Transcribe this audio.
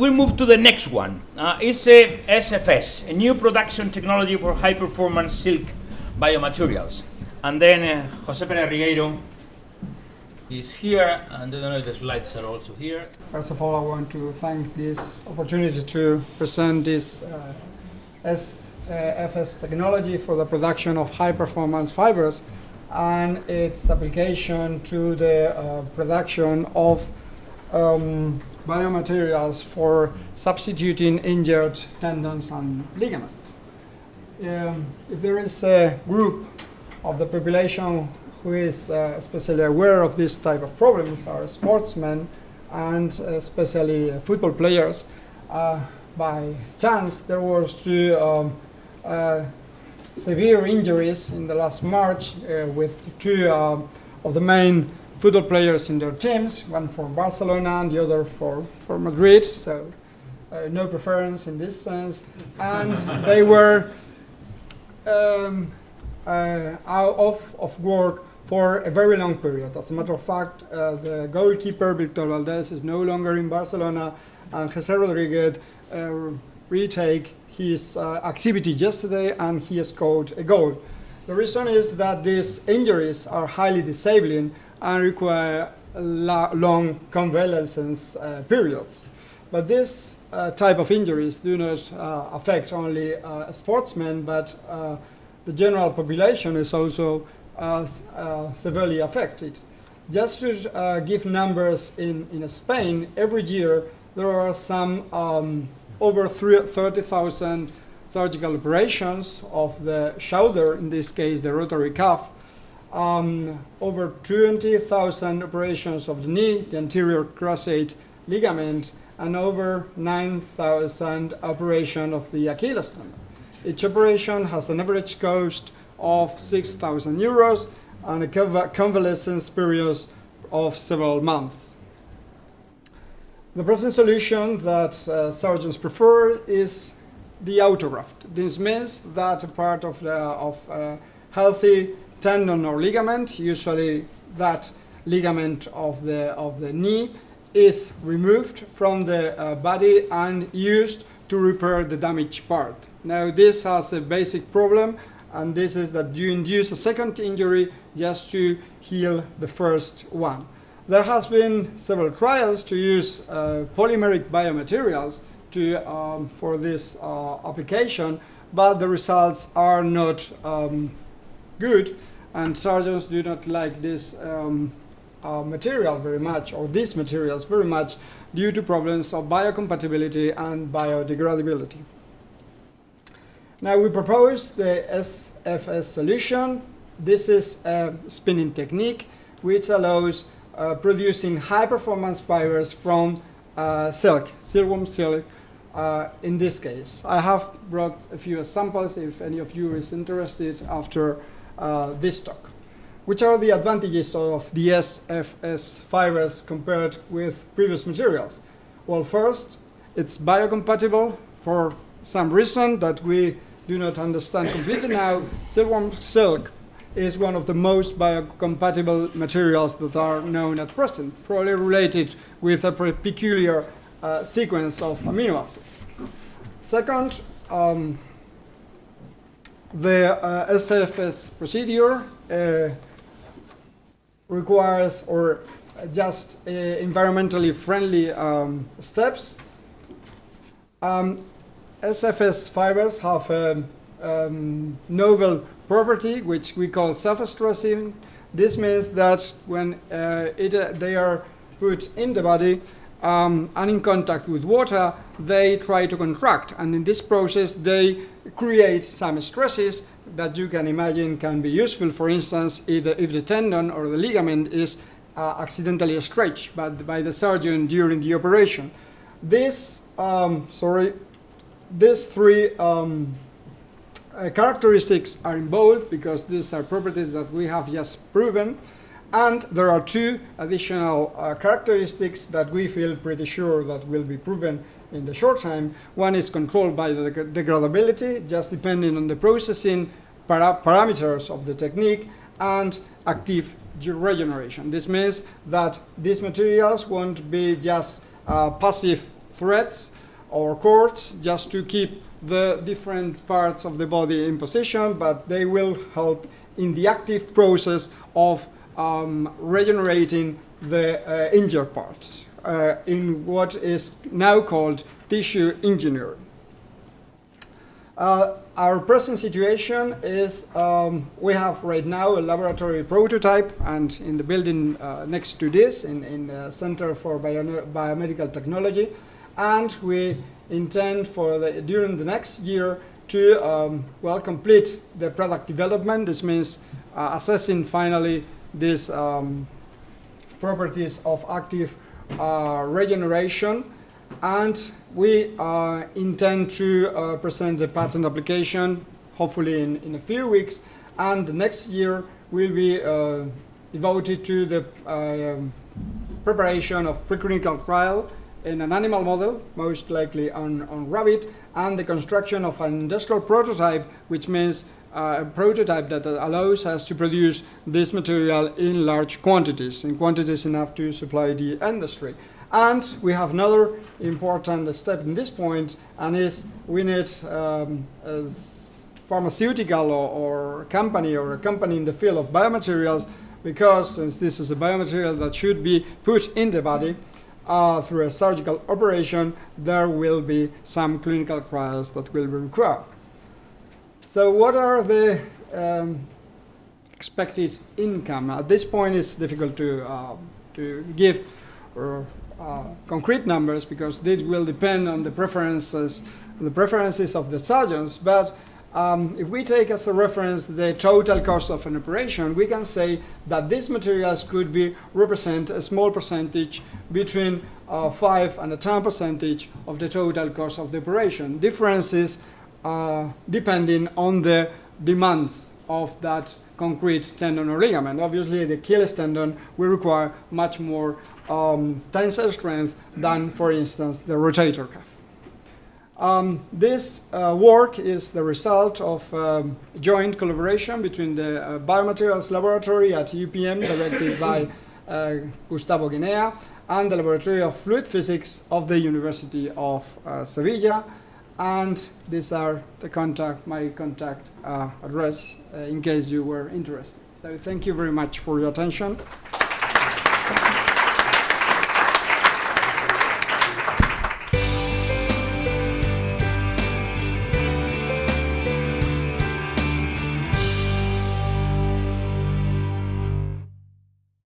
We move to the next one. It's a SFS, a new production technology for high-performance silk biomaterials. And then José Pérez Rigueiro is here, and I don't know if the slides are also here. First of all, I want to thank this opportunity to present this SFS technology for the production of high-performance fibers and its application to the production of biomaterials for substituting injured tendons and ligaments. If there is a group of the population who is especially aware of this type of problems, are sportsmen and especially football players. By chance, there was two severe injuries in the last March with two of the main football players in their teams, one for Barcelona and the other for Madrid, so no preference in this sense. And they were out of work for a very long period. As a matter of fact, the goalkeeper, Victor Valdés, is no longer in Barcelona, and José Rodríguez retake his activity yesterday, and he scored a goal. The reason is that these injuries are highly disabling and require long convalescence periods. But this type of injuries do not affect only sportsmen, but the general population is also severely affected. Just to give numbers in Spain, every year there are some over 30,000 surgical operations of the shoulder, in this case the rotary cuff, over 20,000 operations of the knee, the anterior cruciate ligament, and over 9,000 operations of the Achilles tendon. Each operation has an average cost of 6,000 euros and a convalescence period of several months. The present solution that surgeons prefer is the autograft. This means that a part of the healthy tendon or ligament, usually that ligament of the knee, is removed from the body and used to repair the damaged part. Now this has a basic problem, and this is that you induce a second injury just to heal the first one. There has been several trials to use polymeric biomaterials for this application, but the results are not good, and surgeons do not like this material very much, or these materials very much, due to problems of biocompatibility and biodegradability. Now we propose the SFS solution. This is a spinning technique which allows producing high-performance fibers from silk, silkworm silk. In this case, I have brought a few samples if any of you is interested after this talk. Which are the advantages of the SFS fibers compared with previous materials? Well, first, it's biocompatible for some reason that we do not understand completely now. Silkworm silk is one of the most biocompatible materials that are known at present, probably related with a peculiar sequence of amino acids. Second, the SFS procedure requires or just environmentally friendly steps. SFS fibers have a novel property which we call self-stressing. This means that when they are put in the body and in contact with water, they try to contract, and in this process they create some stresses that you can imagine can be useful. For instance, if the tendon or the ligament is accidentally stretched by the surgeon during the operation. These three characteristics are in bold because these are properties that we have just proven, and there are two additional characteristics that we feel pretty sure that will be proven in the short time. One is controlled by the degradability, just depending on the processing parameters of the technique, and active regeneration. This means that these materials won't be just passive threads or cords just to keep the different parts of the body in position, but they will help in the active process of regenerating the injured parts in what is now called tissue engineering. Our present situation is we have right now a laboratory prototype, and in the building next to this, in the Center for Biomedical Technology, and we intend for during the next year to complete the product development. This means assessing finally these properties of active regeneration, and we intend to present a patent application hopefully in a few weeks, and the next year will be devoted to the preparation of preclinical trial in an animal model, most likely on rabbit, and the construction of an industrial prototype, which means a prototype that allows us to produce this material in large quantities, in quantities enough to supply the industry. And we have another important step in this point, and is we need a pharmaceutical or a company in the field of biomaterials, because since this is a biomaterial that should be put in the body through a surgical operation, there will be some clinical trials that will be required. So what are the expected income? At this point it's difficult to give concrete numbers, because this will depend on the preferences of the surgeons, but if we take as a reference the total cost of an operation, we can say that these materials could represent a small percentage between 5 and 10% of the total cost of the operation. Differences depending on the demands of that concrete tendon or ligament. Obviously, the Achilles tendon will require much more tensile strength than, for instance, the rotator cuff. This work is the result of joint collaboration between the Biomaterials Laboratory at UPM, directed by Gustavo Guinea, and the Laboratory of Fluid Physics of the University of Sevilla. And these are my contact address in case you were interested. So thank you very much for your attention.